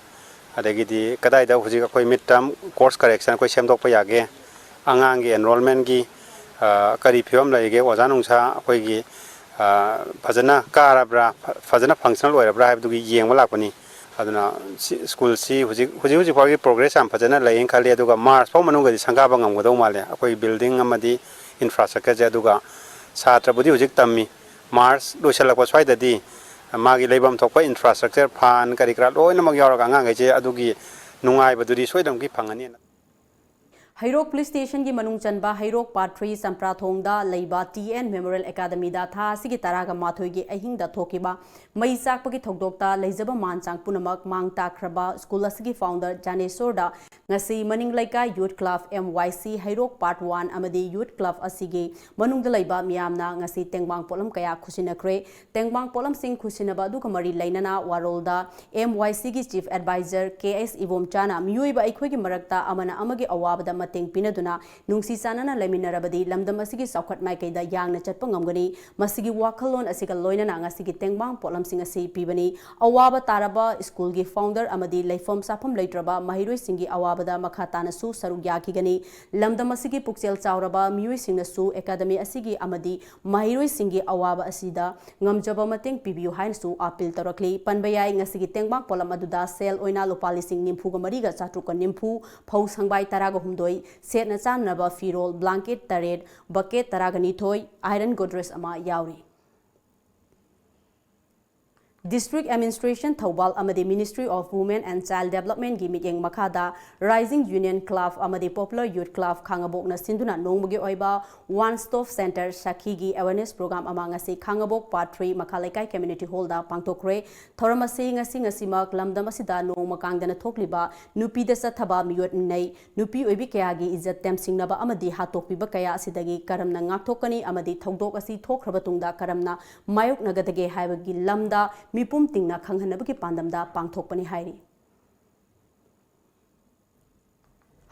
Adagidi Kadaida Huzi Akoi midterm course correction Koi Semdok Payage Angangi enrollment gi kari phiom laige ojanungsa akoigi phajana karabra phajana functional oirabra habdugi yengma lakpani aduna school si huji phagi progress am phajana laing khali aduga march pau manunga di sangaba ngamgodau male akoi building amadi infrastructure je aduga satra budi hujik tammi march loisalakwa swaidadi magi leibam thokpa infrastructure fan kari kra loina mag yawra angangai je adugi nungai baduri soidam gi phangani Hairok Police Station ki manung chanba Hairok Part 3 Samprathongda leiba TN Memorial Academy da tha sigi taraga mathoi gi ahing da thokiba mai sakpa gi thokdokta leijaba manchang punamak mang takraba school asigi founder Janesor da ngasi maning laika Youth Club MYC Hairok Part 1 amadi Youth Club asigi manung da leiba miyamna ngasi tengbang polam kaya khusinakre tengbang polam sing khusinaba du kamari lainana warolda MYC gi Chief Advisor KS Ivom Chana miyoi ba aikhoi gi marakta amana amagi awabada mateng pinaduna nungsi sanana leminarabadi lamdam asigi saukhat maikaida yangna chatpa ngamgani masigi wakhalon asiga loinana ngasigi tengbang polam sing asi pibani awaba taraba school gi founder amadi leifom safam leitraba mahiroi singi awabada makhatana su saruk yakigani lamdam asigi puksel chauraba miyoi singna su academy asigi amadi mahiroi singi awaba asida ngamjaba mateng pibiu hain su appeal tarakli panbayai ngasigi tengbang polam aduda sel oina lopali sing nimphu ga mariga chatruka nimphu phau sangbai taraga humdoi set na chanaba firol blanket taret bucket taragani thoi iron godress ama yauri District Administration Thobal amadi Ministry of Women and Child Development gi miteng makhada Rising Union Club amadi Popular Youth Club khangabok na sinduna nongbugi oiba One Stop Center Shaki gi awareness program ama ngasi khangabok Part 3 Makhalaikai Community Hall da pangtokre thoramasi ngasi mak lamdam asida nong makangdana thokliba nupi da sathaba miyot nei nupi oibi kaya gi izzat tem singnaba amadi hatokpiba kaya asidagi karamna ngakthokani amadi thogdok asi thokhraba tungda karamna mayok nagadage haibagi lamda mipum tingna khanghanabagi pandamda pangthokpani hairi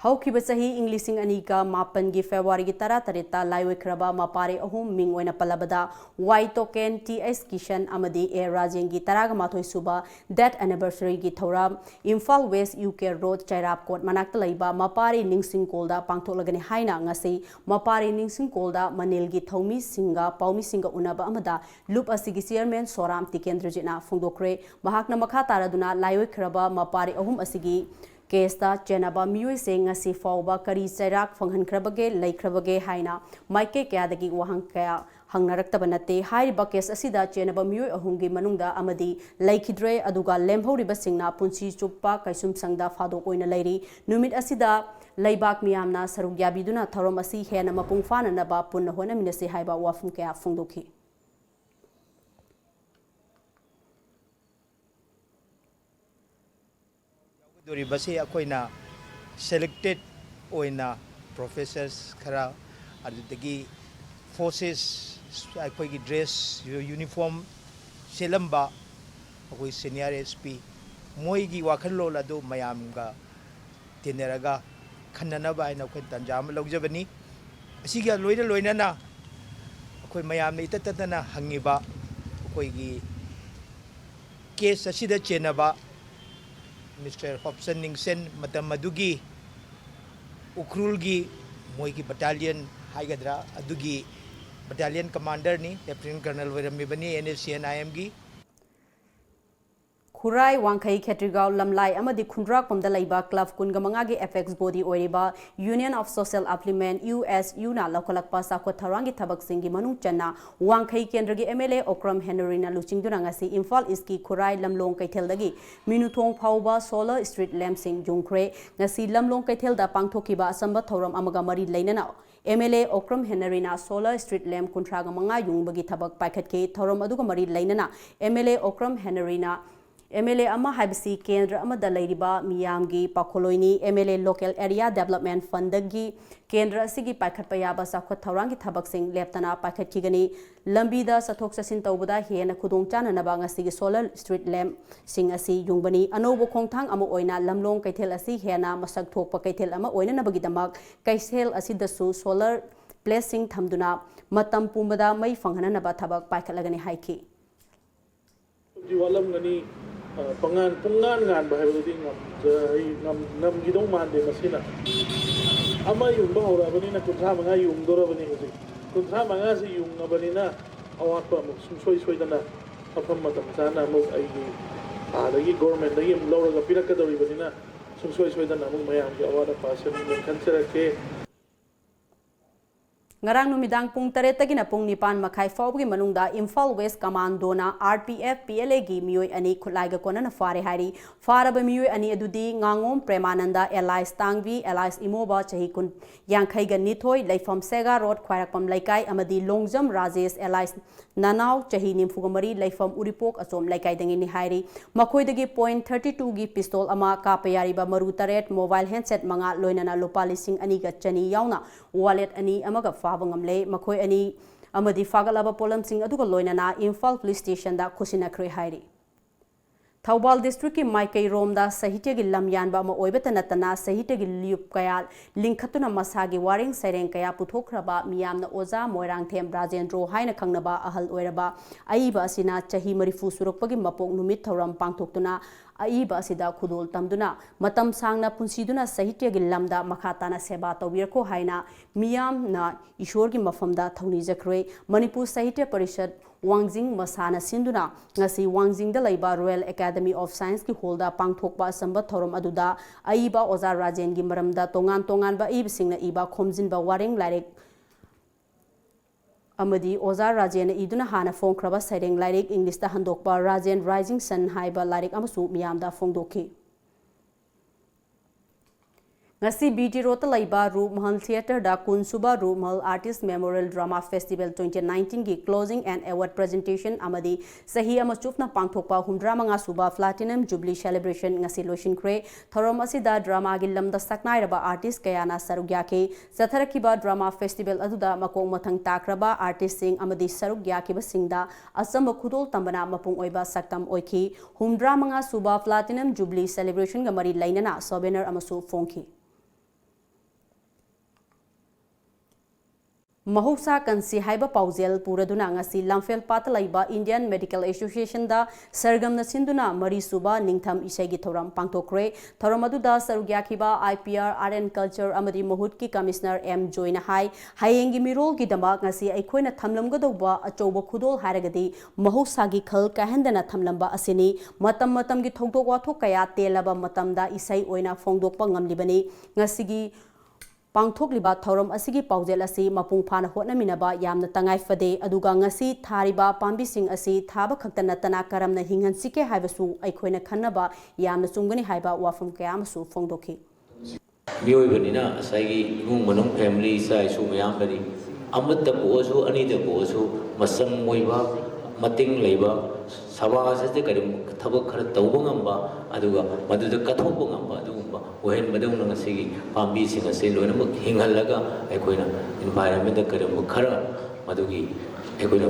Haukiba sahi Englising anika mapan gi February gi tara tarita laiwe kraba mapare ahum ming oina palabada Y token TS Kishan amadi A Rajeng gi taraga mathoi suba that anniversary gi thoram Imphal West UK Road Chairap Court manakta laiba mapare ningsing kolda pangtholagani haina ngasi mapare ningsing kolda manil gi thomi singa paumi singa unaba amada loop asigi chairman Soram Tikendrajina phongdokre mahakna makha taraduna laiwe kraba mapare ahum asigi Kesta Chenaba Mui saying a sea fauba kari serak from Hankrabage, Lake Krabage, Haina, Mike Kadagi Wahanka, Hangaraktabanate, Hai Bakes Asida, Chenaba Mui Ahungi Manunda Amadi, Lake Hidre, Aduga, Lemho Ribasingna, Punchi Chupa, Kaisum Sangda, Fado Oina Lady, Numit Asida, Laibak Miamna, Sarugabiduna, Taromasi, Hena Mapung Fana Naba, Punahona Minasi Haiba Wafunka, Fundoki. Doribasi akoina selected oina professors khara adutagi forces akoigi dress uniform selamba akoi senior SP moigi wakhallol adu mayamga tineraga khannanaba aina akoi tanjam logjabani asiga loina na akoi mayamne itatana hangiba akoigi case asida chenaba Mr. Hobson Ningsen Matamadugi Ukrulgi Moigi Battalion Haigadra Adugi Battalion Commander ni Lieutenant Colonel Viramibani NFCNIM gi Kurai Wangkai Ketrigau Lamlai Amadi Kundrak from the Laiba Club Kungamangagi FX Body Oriba Union of Social Applement US Una Lokalakpa Sakwa Tarangi Tabak Singi Manung Chana Wangkai Kendragi MLA Okram Henrina Luching Durangasi Imphal Iski Kurai Lamlong Kaiteldagi Minutong Pauba Solar Street Lamp Sing Jungkre Nasi Lamlong Kaitelda Pangtokiba Asamba Thoram Amagamari Lainana MLA Okram Henrina Solar Street Lamp Kuntragamanga Jungbagi Tabak Paikatke Thoram Adugamari Lainana MLA Okram Henrina MLA Ama Habisi Kendra Amada Ladiba Miyamgi Pakoloini MLA Local Area Development Fundagi Kendra Sigi Pakat Payaba Sakwa Tarangi Tabaksing Leptana Pakat Kigani Lambida Satok Sasin Taubuda Hiena Kudong Chana Nabanga Sigi Solar Street Lamp Sing Asi Jungbani Anobo Kongtang Ama Oina Lamlong Kaitel Asi Hiena Masak Tok Pakaitel Ama Oina Nabagidamak Kaisel Asi Dasu Solar Blessing Tamduna Matam Pumbada Mai Fanghana Nabatabak Pakalagani Haiki Pangan ngan bahayuding ngam gidong mande masina ama yung ba ora bani na kuntra mga yung dora bani kasi kuntra mga si yung bani na awat pa mo soy dana apam matam sana mo ay lagi government lagi laura ga pila ka dori bani na soy dana mo mayam ki awat pa sa ni kanser ke ngarang numidang pung 3 tagina pung 9 makhai fawgi manungda Imphal West Commando na RPF PLA gi mioi ani khulaiga konana fare hari faraba mioi ani adudi ngangom Premananda Elias Tangvi Elias Imoba chahi kun yankhai ga nithoi leifam Sega Road khwairakpam laikai amadi Longjam Rajesh Elias Nanau chahi nimfugamari leifam Uripok asom laikai dangi ni hari makhoidagi .32 gi pistol ama kapayari ba maru taret mobile handset manga loinana lupa lising ani ga chani yauna wallet ani amaga Fabangamle, Makoi Ani, Amadi Fagalaba Polam Sing Aduga Loinana, Imphal Police Station da Kusinakre Hairi. Thaubal District ki Maikai Romda, Sahite gi Lamyan ba ma oibeta natana, Sahite gi Liup Kaya, Linkatuna Masagi Waring Sereng Kaya Putokraba, Miyamna Oza, Moirang Them Rajendro, Haina Kangnaba, Ahal Oiraba, Aiba Asina, Chahi Marifu Surukpagi Mapok Numit Tauram Pangtoktuna, Aiba Asida Kudul Tamduna, Matam Sangna Punsiduna Sahite gi Lamda Makatana Seba Tawirko Haina, Miyam na Ishorgi Mafamda Thoni Zakre, Manipur Sahite Parishad, Wangjing Masana Sinduna, Ngasi Wangjing the Laiba Royal Academy of Science ki holda Pangthokba Samba Thorom Aduda, Aiba Oza Rajen gi Maramda Tongan ba Ib Singna Iba Khomjin ba Waring Larek Amadi Oza Rajen Iduna Hana Fong Kraba Saireng Larek English da Handokba Rajen Rising Sun Haiba Larek Amasu Miyamda Fongdoki. Ngasi BT Rota Laiba Roop Mahal Theatre da Kunsuba Roop Mahal Artist Memorial Drama Festival 2019 gi closing and award presentation amadi Sahi Amachufna Pangthokpa Humdra Manga Suba Platinum Jubilee Celebration ngasi Loshin Kre Thorom Asida Drama gi Lamda Saknai Raba Artist Kayana Sarugyake Satharakiba Drama Festival aduda Makong Mathang Takraba Artist Sing amadi Sarugyake Basingda Asamba Khudol Tambana Mapung Oiba Saktam Oiki Humdra Manga Suba Platinum Jubilee Celebration gamari Lainana Souvenir Amasu Fonki Mahousa Kansi Haiba Pauzel Puraduna ngasi Lamfel Patalaiba Indian Medical Association da Sargam na Sinduna Marisuba Ningtham Isegi Thoram Pangtokre Thoramaduda Sarugyakiba IPR Art and Culture Amadi Mahut ki Commissioner M Joina Hai Hayengi Mirol ki Damak ngasi Aikoina Thamlamgadoba Achoba Khudol Haragadi Mahousa gi Khal Kahendana Thamlamba Asini Matam Matam gi Thokdok Wathok Kaya Telaba Matamda Isai Oina Fongdokpa Ngamlibani ngasigi Pangthok liba Thorom asigi paujel asi mapung phana hotnaminaba yamna tangai fade aduga ngasi thariba pambising asi thaba khaktana tana karamna hinghan sike haibasu aikhoina khannaba yamna chungani haiba wafam kayamasu fongdoki miyoibanina asagi imung manung family sai su mayam bari amatta bosu anida bosu masam moiba mating leiba sawa sate karim thabak khara tawba ngamba aduga maduda kathokba ngamba adugumba ohen madawna ngasigi pambi sing ase loinamak hinghallaga aikoina environment da karim khara madugi aikoina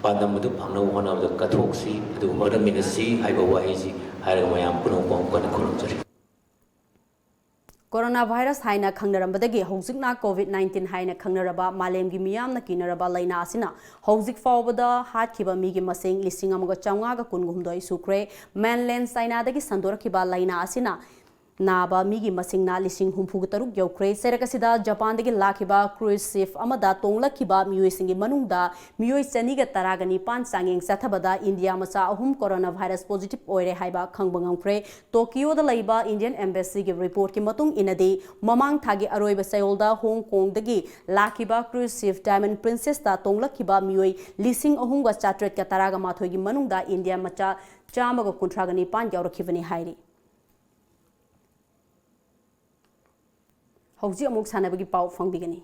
padam madu phangna honabda kathoksi adu maraminasi haiba waisi haira mayam punopom kana khurumjari Coronavirus haina khangnarambadagi hojikna COVID-19 haina khangnaraba malemgi miyamna kinaraba laina asina hojik fawbada hatkhiba migi masing lising amaga chawnga ga kungumdoi sukre mainland China dagi sandorakiba laina asina Naba Migi Masingna Lising Humpu Taruk Yokre, Serakasida, Japan de Lakiba, Cruise Ship, Amada, Tongla Kiba, Muisingi Manunda, Mui Seniga Taragani, Pan Sanging, Satabada, India Masa, Hum coronavirus positive Oire Haiba, Kangbangam Pre, Tokyo the Laiba, Indian Embassy give report Kimatung in a day, Mamang Tagi Aroiba Sayolda, Hong Kong Degi, Lakiba, Cruise Ship, Diamond Princess, Tongla Kiba, Mui, Lising Ohunga Chatret Kataraga Matogi Manunda, India Macha, Chamago Kuntragani, Pan Yorokivani Hairi. Hojik amuk sanabagi pau fangbigani.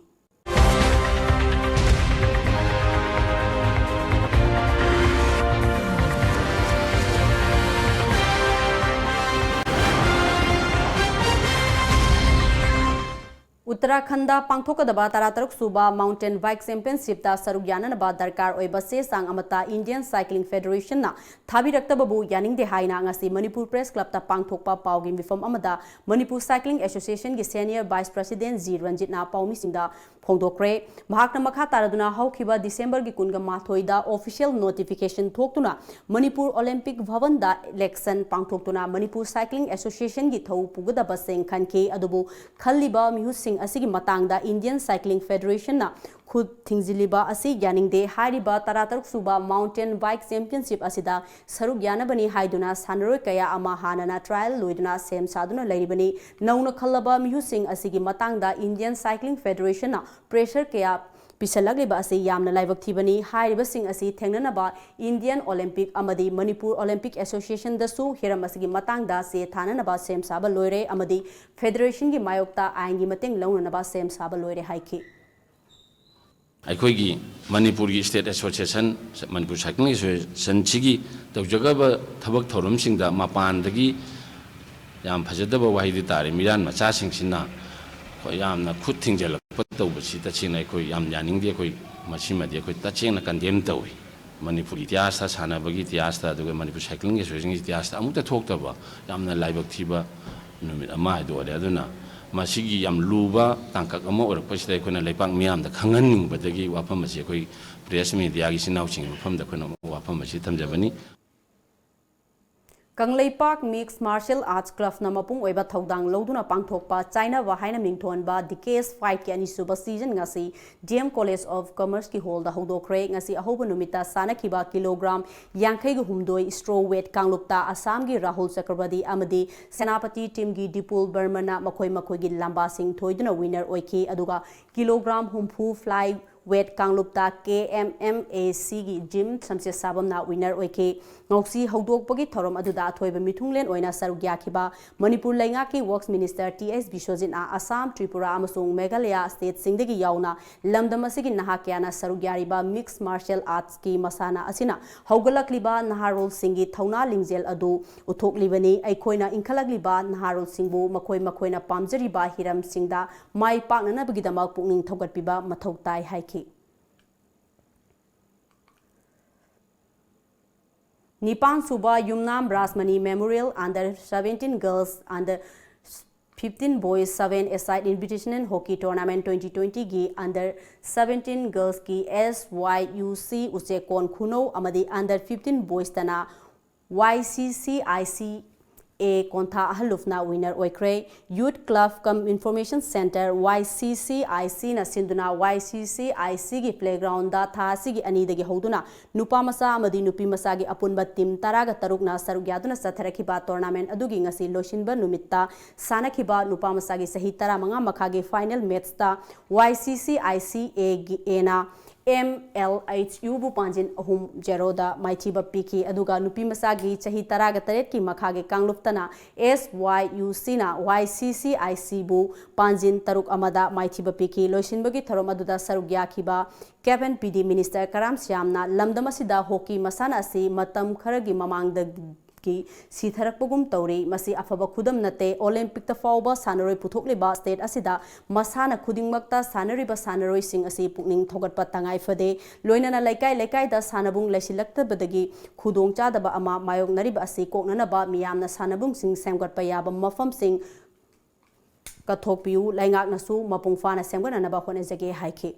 Uttarakhanda Pangthokadaba Tarataruk Suba Mountain Bike Championship ta Saruk Yananaba Darkar Oiba Se Sang Amata Indian Cycling Federation na Thabiraktababu Yaning de Haina ngasi Manipur Press Club ta Pangthokpa Paugi Mifam Amada Manipur Cycling Association gi Senior Vice President G Ranjit na Paumi Singda Phongdokre Mahakna Makha Taraduna Haukiba December gi Kunga Mathoida official notification thoktuna Manipur Olympic Bhavan da election pangthoktuna Manipur Cycling Association gi thau pugadaba seng khanke adubu khalliba mihu sing asigi matangda Indian Cycling Federation na khud thingziliba asi yaningde hairiba tarataruk suba mountain bike championship asida saruk yanabani haiduna sanaroi kaya ama hanana trial loiduna sem saduna lairibani nauna khallaba mihu sing asigi matangda Indian Cycling Federation na pressure kaya पिसलगलिबा असे यामना लाइबक थिबनी हाइरिबसिंग असी थेंगननबा Indian Olympic अमदी Manipur Olympic association दसु हिरम असिगी मतांगदा से थाननबा सेम साबा लोइरे अमदी फेडरेशन की मायोक्ता आइनगी मतेंग लौननबा सेम साबा लोइरे हाइखि अखोगी मणिपुर की state association Manipur cycling association सिगी तौजगब थबक थौरमसिंगदा मपानदगी याम फजदब वाहिदी तारे मिरान मचासिंगसिना यामना खुद थिंगजलक तौबसी तचिना अखोई याम यानिंगदे अखोई मसिमदि अखोई तचेंगना कंडेम तौई मणिपुर इतिहास सानाबगी इतिहास अदुगा मणिपुर साइक्लिंग एसोसिएशन इतिहास अमुक्ता थोक्तबा यामना लाइबक थिबा नुमित अमा हाइदोरे अदुना मसिगी याम लुबा तांकक अमा ओरकपसिदा अखोइना लेपाक मियामदा खंगननिंगबदगी वाफम असे अखोई प्रेस मीडियागी सिनाउसिंग मफमदा अखोइना वाफम असे थमजबनी Kangleipak mix martial arts club नमपुंग ओइबा थौदांग लौदुना पांगथोकपा चाइना वाहाइना मिंगथोनबा दिकेस फाइट के अनिसुबा season ngasi DM college of commerce की होल दा हौदोखरे ngasi अहोब नुमिता सानखिबा किलोग्राम 52 स्ट्रो वेट कांगलुपता असम की राहुल चक्रवर्ती अमदी सेनापति टीम की डिपुल बर्मना मखोई मखोई की लंबा सिंह थोइदुना विनर ओइखि अदुगा किलोग्राम हुम्फू फ्लाई वेट कांगलुपता KMMAC की जिम समसे साबमना विनर ओइखे ngausi हौदोकपगी थौरम अदुदा अथोइबा मिथुंगलेन ओइना सरुक याखिबा मणिपुर लैंगा की वर्क्स मिनिस्टर TS बिश्वजितना असम त्रिपुरा अमसुंग मेघालय स्टेट सिंगदगी याउना लमदम असिगी नहा क्याना सरुक यारिबा मिक्स मार्शल आर्ट्स की मसाना असिना हौगलकलिबा नहारोल सिंगी थौना लिंगजेल अदु उथोकलिबनी अइखोइना इंखलकलिबा नहारोल सिंगबु मखोइ मखोइना पामजरिबा हिरम सिंगदा माइ पाकननबगिदमक पुकनिंग थौगटपिबा मथौ ताइ हाइखि Nipan Suba Yumnam Brasmani Memorial under 17 girls under 15 boys 7 aside Invitational Hockey Tournament 2020 की under 17 girls की SYUC Uchekon Kuno amadi under 15 boys तना YCCIC A Kontha Ahalufna winner oikre Youth Club Cum Information Center YCCIC na sinduna YCCIC gi playground da tha sigi ani dagi hoduna nupa masa amadi nupi masa gi apunba team taraga tarukna sarugyaduna satharakhiba tournament adugi ngasi loshinba numitta sanakhiba nupa masa gi sahi tara manga makha gi final match ta YCCIC A gi ena MLHU bu panjin ahum jeroda maithiba piki aduga nupi masagi chahi taraga taret ki makhage kangluptana SYUC na YCCIC bu panjin taruk amada maithiba piki loisinbagi thorom aduda sarugya khiba Kevin PD Minister Karam Syamna lamdamasida hockey masana asi matam kharagi mamangda की सीथरकपगुम तौरी मसी अफब खुदम नते Olympic ता फाउबा सानरोय पुथोकलिबा state असिदा मसाना खुदिंगमक्ता सानरिबा सानरोय सिंग असि पुकनिंग थोगटपा तंगाई फदे लोइनना लाइकाई लाइकाई दा सानबुंग लैसिलक्तबदगी खुदोंग चादबा अमा मायोक नरिबा असि कोकननबा मियामना सानबुंग सिंग सेमगटपा याबा मफम सिंग कथोपियु लाइंगाकनसु मपुंग फाना सेमगननबा होनेजगे हाइखि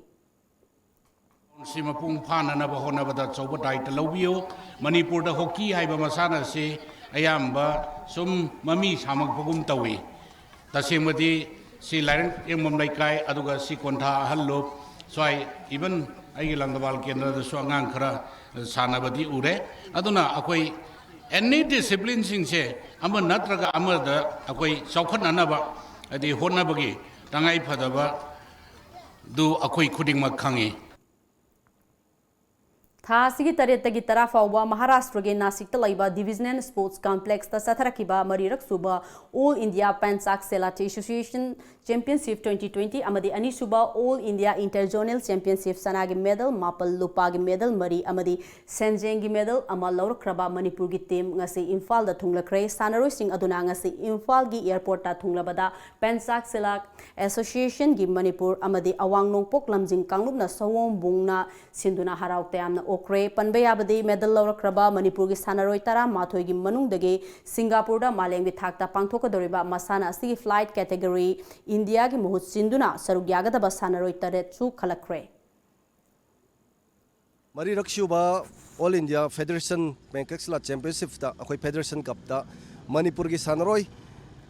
si mapung phana na bahona bada choba dait lobiyo manipur da hockey haiba masana se ayamba sum mami samak pagum tawi tasemadi si larang emom laikai aduga si kontha hallop swai even ai langdawal kendra da so ngang khara sanabadi ure aduna akoi any discipline sing se ama natraga ama da akoi chaukhat nanaba adi honabagi tangai phadaba du akoi khuding mak khangi थासिगी तरेतगी तरा फाउबा महाराष्ट्र के नासिक तलाइबा divisional sports complex ता सथरकिबा मरीरक सुबा all India Pencak Silat association championship 2020 अमदी अनी सुबा ऑल इंडिया इंटरजोनल चैंपियनशिप सनागे मेडल मापल लुपागे मेडल मरी अमदी सेंजेंगी मेडल अमा लौरख्रबा मणिपुर की टीम ngasi इंफाल दा थुंगलख्रे सानरोय सिंग अदुना ngasi इंफाल की एयरपोर्ट ता थुंगलबदा पेंसाक सेलाक एसोसिएशन की मणिपुर अमदी अवांग नोंगपोक लमजिंग कांगलुबना सवोम बुंगना सिंधुना हराउतेयामना ओक्रे पनबयाबदी मेडल लौरख्रबा मणिपुर की सानरोय तरा माथोय की मनुंगदगे सिंगापुर दा मालेंगी थाकता पांगथोकदोरिबा मसाना असि फ्लाइट कैटेगरी इंडिया की मुहुत सिंधुना सरुग्यागदबा सानरोय तरेतसु खलख्रे मरी रक्षुबा ऑल इंडिया फेडरेशन बैंकक्सला चैंपियनशिप दा अखोय फेडरेशन कप दा मणिपुर की सानरोय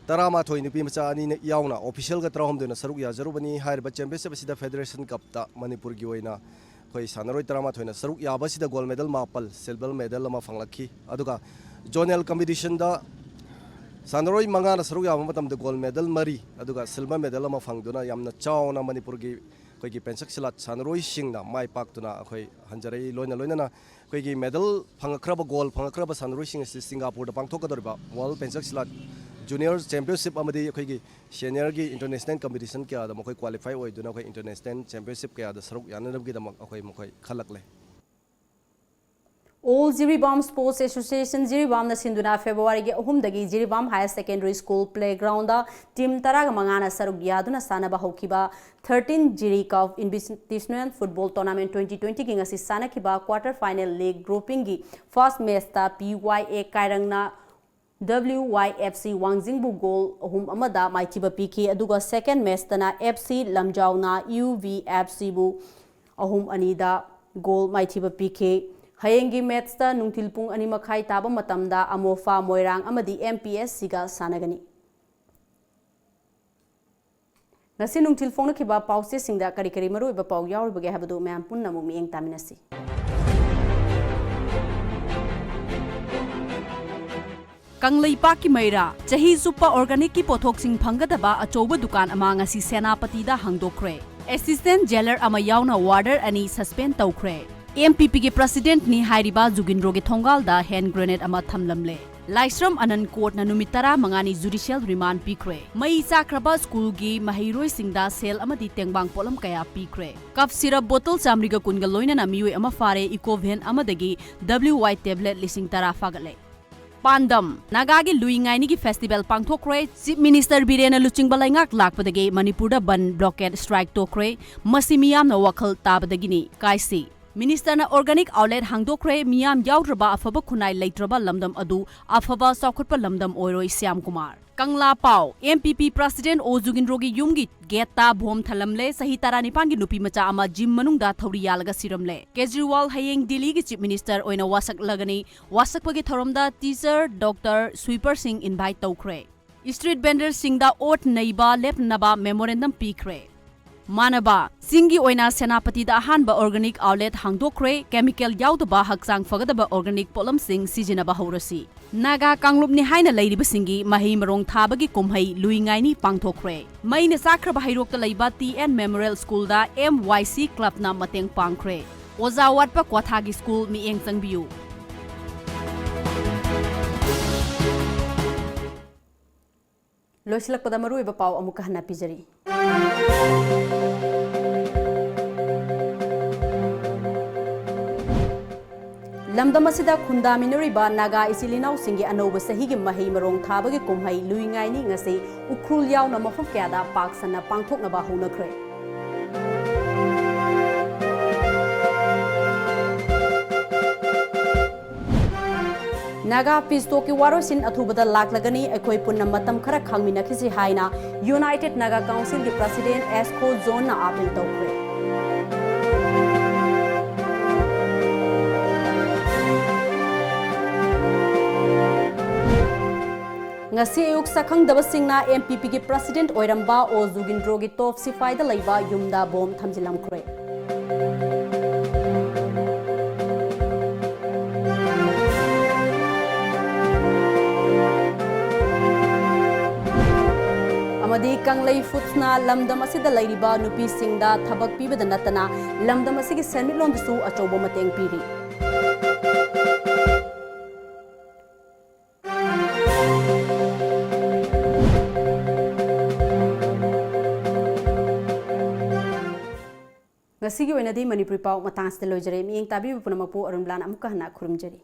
तरा माथोय नुपी मचा अनि यावना ऑफिशियल गा तरहम देना सरुग याजरुबनी हायरबा चैंपियनशिप सिदा फेडरेशन कप दा मणिपुर की ओइना कोई सानरोय तरा माथोयना सरुग याबसिदा गोल्ड मेडल मापल सिल्वर मेडल अमा फंगलखी अदुगा जोनल कॉम्पिटिशन दा सानरोय मंगाना सरुग याबा मतम द गोल्ड मेडल मरी अदुगा सिल्वर मेडल अमा फंगदुना यामना चावना मणिपुर की ꯑꯩꯈꯣꯏꯒꯤ ꯄꯦꯟꯁꯛꯁꯤꯂꯥꯠ ꯁꯥꯟꯅꯔꯣꯏꯁꯤꯡꯅ ꯃꯥꯏ ꯄꯥꯛꯇꯨꯅ ꯑꯩꯈꯣꯏ ꯍꯟꯖꯔꯛꯏ ꯂꯣꯏꯅꯅ ꯑꯩꯈꯣꯏꯒꯤ ꯃꯦꯗꯜ ꯐꯪꯉꯛꯈ꯭ꯔꯕ ꯒꯣꯜ ꯐꯪꯉꯛꯈ꯭ꯔꯕ ꯁꯥꯟꯅꯔꯣꯏꯁꯤꯡ ꯑꯁꯤ ꯁꯤꯡꯒꯥꯄꯨꯔꯗ ꯄꯥꯡꯊꯣꯛꯀꯗꯧꯔꯤꯕ ꯋꯥꯔꯜ ꯄꯦꯟꯁꯛꯁꯤꯂꯥꯠ ꯖꯨꯅꯤꯌꯔ ꯆꯦꯝꯄꯤꯌꯟꯁꯤꯞ ꯑꯃꯗꯤ ꯑꯩꯈꯣꯏꯒꯤ ꯁꯦꯅꯤꯌꯔꯒꯤ ꯏꯟꯇꯔꯅꯦꯁꯅꯦꯜ ꯀꯝꯄꯤꯇꯤꯁꯟ ꯀꯌꯥꯗ ꯃꯈꯣꯏ ꯀ꯭ꯋꯥꯂꯤꯐꯥꯏ ꯑꯣꯏꯗꯨꯅ ꯑꯩꯈꯣꯏ ꯏꯟꯇꯔꯅꯦꯁꯅꯦꯜ ꯆꯦꯝꯄꯤꯌꯟꯁꯤꯞ ꯀꯌꯥꯗ ꯁꯔꯨꯛ ꯌꯥꯅꯅꯕꯒꯤꯗꯃꯛ ꯃꯈꯣꯏ ꯈꯜꯂꯛꯂꯦ All Jiribam Sports Association Jiribam na sinduna February ge ahumdagi Jiribam Higher Secondary School playground da team taraga mangana saruk yaduna sanaba hokiba 13 Jiri Cup Invitational Football Tournament 2020 gi ngasi sanakiba quarter final league grouping gi first match ta PYA Kairangna WYFC Wangjingbu goal ahum amada maithiba piki aduga second match tana FC Lamjauna UVFC bu ahum anida goal maithiba piki Hayengi match ta nungtilpung ani makhai taba matamda Amofa Moirang amadi MPS siga sanagani. Nasi nungtilpung na kiba pause singda kari maru iba pau yaur bagi habadu mayam pun namu mieng taminasi. Kanglai Paki Maira, Chahi Supa Organic ki pothok sing phangadaba achoba dukan ama ngasi senapati da hangdokre. Assistant jailer ama yauna warder ani suspend tawkre. MPP के president नि हाइरिबा जुगिनरो के थोंगाल दा hand grenade अमा थमलमले Laishram अनन court ना नुमितरा मंगानी judicial remand पीख्रे मई चाख्रबा school की महिरोय सिंगदा cell अमदी तेंगबांग pollen कया पीख्रे cup syrup बोतल चामरिगा कुनगा लोइना मियोय अमा फारे इकोवेन अमदगी WY टेबलेट लिसिंग तरा फागले Pandam Nagagi Luingaini ki festival pangthokre Chief Minister Birena Luchingba laingak lakpadagi Manipurda ban blockade strike tokre masimiyam na wakhal tabadagini kaisi Minister na organic outlet hangdokre miyam yaudraba afaba khunai leitraba lamdam adu afaba saukhatpa lamdam oiroi Syam Kumar Kangla Pau MPP President Ojuginrogi yumgi geta bhom thalamle sahi tara nipan gi nupi macha ama gym manungda thori yalga siramle Kejriwal hayeng Delhi gi Chief Minister oina wasak lagani wasak pagi thoromda teacher Dr Sweeper Singh invite tokre Street vendor singda ot neiba lepnaba memorandum pikre Manaba Singi oina senapati da ahanba organic outlet hangdokre chemical yaudaba hakchang fagadaba organic polam sing sijinaba horasi Naga Kanglub ni haina leiriba singi mahi marong thabagi kumhai luingai ni pangthokre maina sakra bahairok ta leiba TN Memorial School da MYC Club na mateng pangkre Oza watpa kwathagi school mi eng changbiu Loisilak pada maru iba pau amuka hana pijari Lamdam asida khundaminoriba naga isilinau singi anoba sahigi mahi marong thabagi kumhai luingai ni ngasi ukrul yauna mafam kyada paksana pangthoknaba honakre Naga Pisto ki warosin athubada laklagani ekoi punna matam khara khangminakhisi haina United Naga Council ki President Esco Zone na appeal tawkre Ngasi ayuk sakhang dabasingna MPP ki President Oiramba Ozugindro ki top sifai da leiba yumda bom thamjilamkre Amadi Kanglai Futsna Lamdam asida leiriba nupi singda thabak pibada natana Lamdam asigi senmitlom su achobo mateng piri Ngasigi oinadi Manipuri pau matang sida lojare mieng tabi punamakpu ARUNBALA amuka hana khurumjari